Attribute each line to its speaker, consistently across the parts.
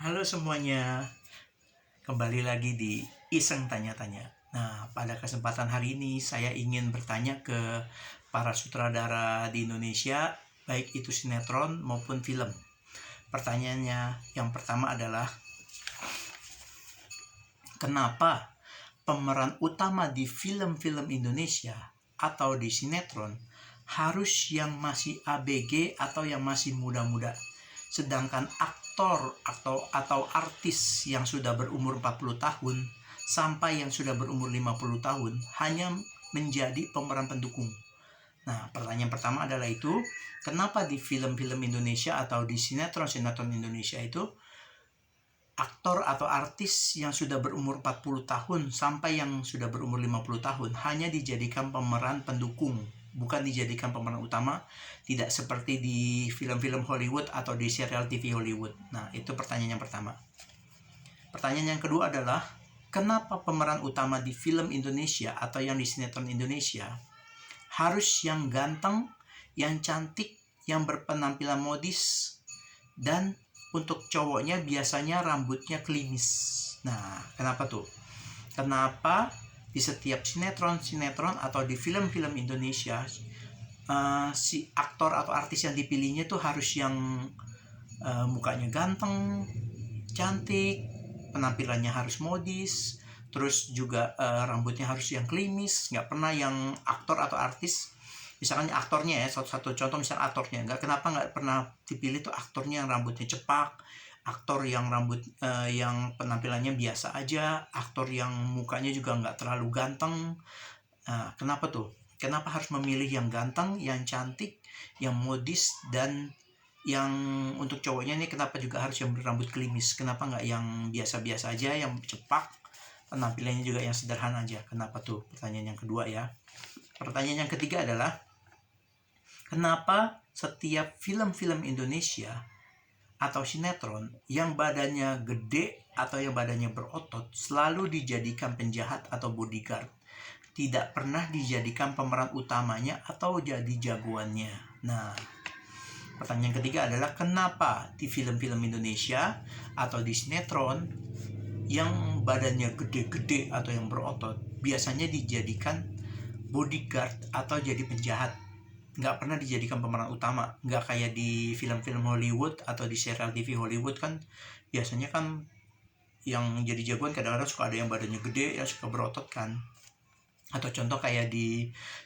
Speaker 1: Halo semuanya, kembali lagi di Iseng Tanya-Tanya. Nah, pada kesempatan hari ini saya ingin bertanya ke para sutradara di Indonesia, baik itu sinetron maupun film. Pertanyaannya yang pertama adalah, kenapa pemeran utama di film-film Indonesia atau di sinetron harus yang masih ABG atau yang masih muda-muda, sedangkan aktor atau artis yang sudah berumur 40 tahun sampai yang sudah berumur 50 tahun hanya menjadi pemeran pendukung. Nah, pertanyaan pertama adalah itu, kenapa di film-film Indonesia atau di sinetron-sinetron Indonesia itu aktor atau artis yang sudah berumur 40 tahun sampai yang sudah berumur 50 tahun hanya dijadikan pemeran pendukung, bukan dijadikan pemeran utama, tidak seperti di film-film Hollywood atau di serial TV Hollywood. Nah, itu pertanyaan yang pertama. Pertanyaan yang kedua adalah, kenapa pemeran utama di film Indonesia atau yang di sinetron Indonesia harus yang ganteng, yang cantik, yang berpenampilan modis, dan untuk cowoknya biasanya rambutnya klimis. Nah, kenapa tuh? Kenapa di setiap sinetron atau di film-film Indonesia si aktor atau artis yang dipilihnya tuh harus yang mukanya ganteng, cantik, penampilannya harus modis, terus juga rambutnya harus yang klimis, nggak pernah yang aktor atau artis. Misalkan aktornya ya, satu contoh misal aktornya, kenapa nggak pernah dipilih tuh aktornya yang rambutnya cepak, aktor yang yang penampilannya biasa aja, aktor yang mukanya juga nggak terlalu ganteng. Nah, kenapa tuh? Kenapa harus memilih yang ganteng, yang cantik, yang modis, dan yang untuk cowoknya ini kenapa juga harus yang berambut klimis? Kenapa nggak yang biasa-biasa aja, yang cepak, penampilannya juga yang sederhana aja? Kenapa tuh? Pertanyaan yang kedua ya. Pertanyaan yang ketiga adalah, kenapa setiap film-film Indonesia atau sinetron yang badannya gede atau yang badannya berotot selalu dijadikan penjahat atau bodyguard, tidak pernah dijadikan pemeran utamanya atau jadi jagoannya? Nah, pertanyaan ketiga adalah, kenapa di film-film Indonesia atau di sinetron yang badannya gede-gede atau yang berotot biasanya dijadikan bodyguard atau jadi penjahat, nggak pernah dijadikan pemeran utama? Nggak kayak di film-film Hollywood atau di serial TV Hollywood kan biasanya kan yang jadi jagoan kadang-kadang suka ada yang badannya gede ya, suka berotot kan. Atau contoh kayak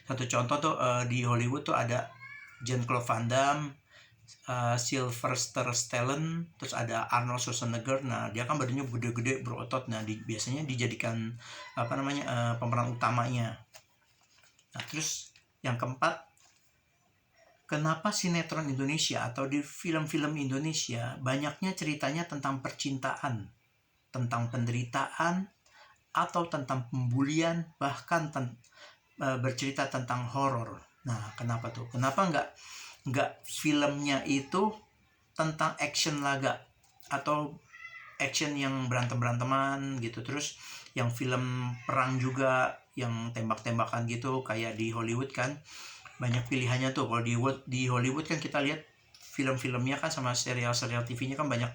Speaker 1: satu contoh tuh di Hollywood tuh ada Jean-Claude Van Damme, Sylvester Stallone, terus ada Arnold Schwarzenegger. Nah, dia kan badannya gede-gede berotot. Nah, biasanya dijadikan pemeran utamanya. Nah, terus yang keempat, kenapa sinetron Indonesia atau di film-film Indonesia banyaknya ceritanya tentang percintaan, tentang penderitaan, atau tentang pembulian, bahkan bercerita tentang horor? Nah, kenapa tuh? Kenapa nggak filmnya itu tentang action laga atau action yang berantem-beranteman gitu, terus yang film perang juga yang tembak-tembakan gitu kayak di Hollywood kan banyak pilihannya tuh. Kalau di Hollywood kan kita lihat film-filmnya kan sama serial-serial TV-nya kan banyak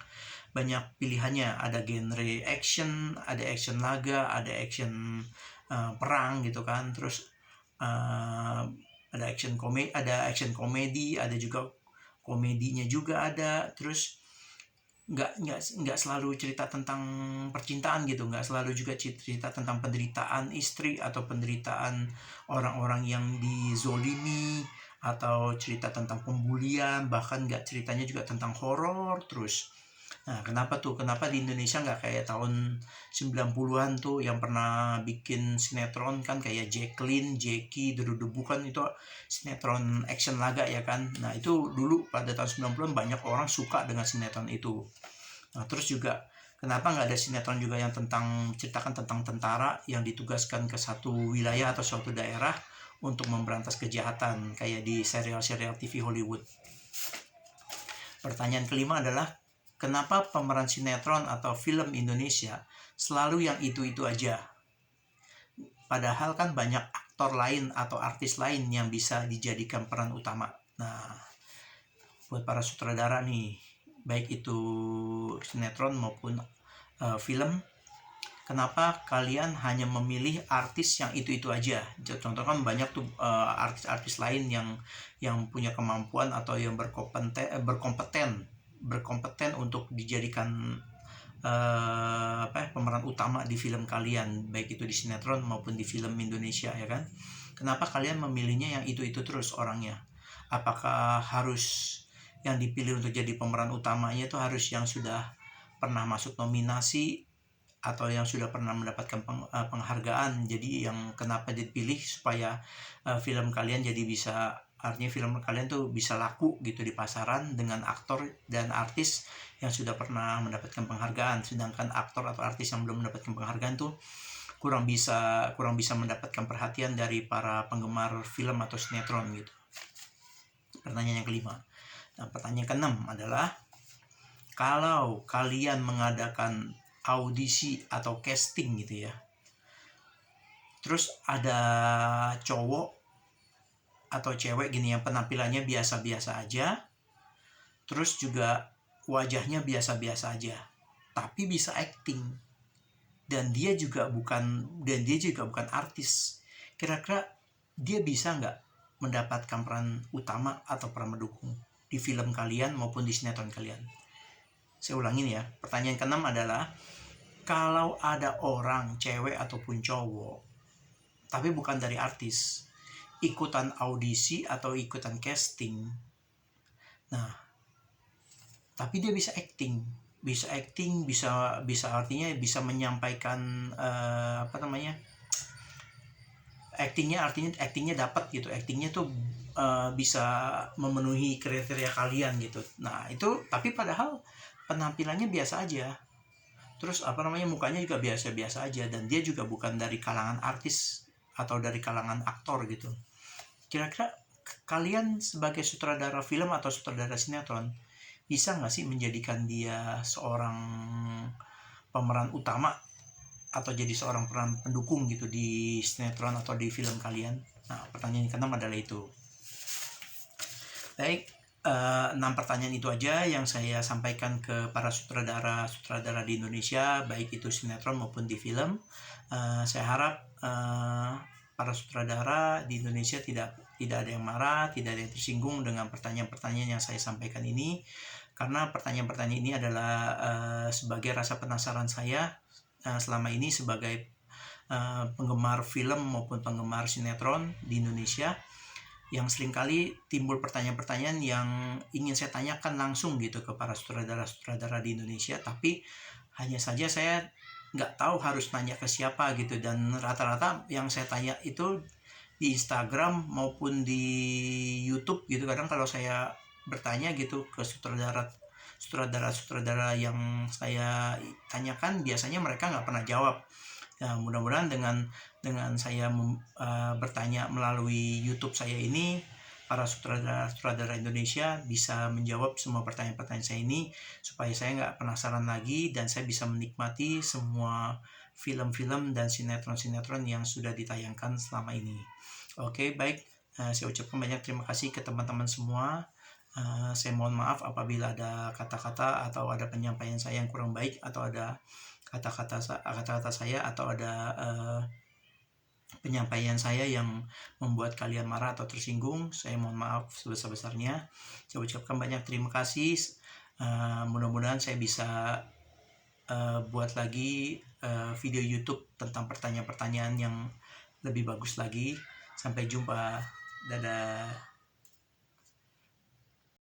Speaker 1: pilihannya. Ada genre action, ada action laga, ada action perang gitu kan. Terus ada action komedi, ada juga komedinya juga ada. Terus nggak selalu cerita tentang percintaan gitu, nggak selalu juga cerita tentang penderitaan istri atau penderitaan orang-orang yang dizolimi, atau cerita tentang pembulian, bahkan nggak ceritanya juga tentang horor terus. Nah, kenapa tuh? Kenapa di Indonesia nggak kayak tahun 90-an tuh yang pernah bikin sinetron kan kayak Jacqueline, Jackie, Deru-Debu kan itu sinetron action laga ya kan. Nah, itu dulu pada tahun 90-an banyak orang suka dengan sinetron itu. Nah, terus juga kenapa nggak ada sinetron juga yang ceritakan tentang tentara yang ditugaskan ke satu wilayah atau suatu daerah untuk memberantas kejahatan kayak di serial-serial TV Hollywood? Pertanyaan kelima adalah, kenapa pemeran sinetron atau film Indonesia selalu yang itu-itu aja? Padahal kan banyak aktor lain atau artis lain yang bisa dijadikan peran utama. Nah, buat para sutradara nih, baik itu sinetron maupun film, kenapa kalian hanya memilih artis yang itu aja? Contoh kan banyak tuh artis-artis lain yang punya kemampuan atau yang berkompeten untuk dijadikan pemeran utama di film kalian, baik itu di sinetron maupun di film Indonesia, ya kan? Kenapa kalian memilihnya yang itu terus orangnya? Apakah harus yang dipilih untuk jadi pemeran utamanya itu harus yang sudah pernah masuk nominasi atau yang sudah pernah mendapatkan penghargaan? Jadi yang kenapa dipilih supaya film kalian jadi bisa, artinya film kalian tuh bisa laku gitu di pasaran dengan aktor dan artis yang sudah pernah mendapatkan penghargaan, sedangkan aktor atau artis yang belum mendapatkan penghargaan tuh kurang bisa mendapatkan perhatian dari para penggemar film atau sinetron gitu. Pertanyaan yang kelima. Nah, pertanyaan keenam adalah, kalau kalian mengadakan audisi atau casting gitu ya, terus ada cowok atau cewek gini yang penampilannya biasa-biasa aja, terus juga wajahnya biasa-biasa aja, tapi bisa acting, dan dia juga bukan artis. Kira-kira dia bisa nggak mendapatkan peran utama atau peran mendukung di film kalian maupun di sinetron kalian? Saya ulangin ya, pertanyaan keenam adalah, kalau ada orang, cewek ataupun cowok, tapi bukan dari artis, ikutan audisi atau ikutan casting, nah tapi dia bisa acting, bisa artinya bisa menyampaikan actingnya dapat gitu, actingnya tuh bisa memenuhi kriteria kalian gitu. Nah itu, tapi padahal penampilannya biasa aja, terus mukanya juga biasa-biasa aja, dan dia juga bukan dari kalangan artis atau dari kalangan aktor gitu. Kira-kira kalian sebagai sutradara film atau sutradara sinetron bisa nggak sih menjadikan dia seorang pemeran utama atau jadi seorang peran pendukung gitu di sinetron atau di film kalian? Nah, pertanyaan keenam adalah itu. Baik, 6 pertanyaan itu aja yang saya sampaikan ke para sutradara di Indonesia, baik itu sinetron maupun di film. Saya harap para sutradara di Indonesia tidak ada yang marah, tidak ada yang tersinggung dengan pertanyaan-pertanyaan yang saya sampaikan ini, karena pertanyaan-pertanyaan ini adalah sebagai rasa penasaran saya selama ini sebagai penggemar film maupun penggemar sinetron di Indonesia, yang seringkali timbul pertanyaan-pertanyaan yang ingin saya tanyakan langsung gitu ke para sutradara di Indonesia, tapi hanya saja saya nggak tahu harus nanya ke siapa gitu, dan rata-rata yang saya tanya itu di Instagram maupun di YouTube gitu. Kadang kalau saya bertanya gitu ke sutradara yang saya tanyakan, biasanya mereka nggak pernah jawab. Nah, mudah-mudahan dengan saya bertanya melalui YouTube saya ini, para sutradara Indonesia bisa menjawab semua pertanyaan-pertanyaan saya ini, supaya saya nggak penasaran lagi dan saya bisa menikmati semua film-film dan sinetron-sinetron yang sudah ditayangkan selama ini. Oke, baik. Saya ucapkan banyak terima kasih ke teman-teman semua. Saya mohon maaf apabila ada kata-kata atau ada penyampaian saya yang kurang baik, atau ada kata-kata saya atau ada penyampaian saya yang membuat kalian marah atau tersinggung. Saya mohon maaf sebesar-besarnya. Saya ucapkan banyak terima kasih. Mudah-mudahan saya bisa buat lagi video YouTube tentang pertanyaan-pertanyaan yang lebih bagus lagi. Sampai jumpa. Dadah.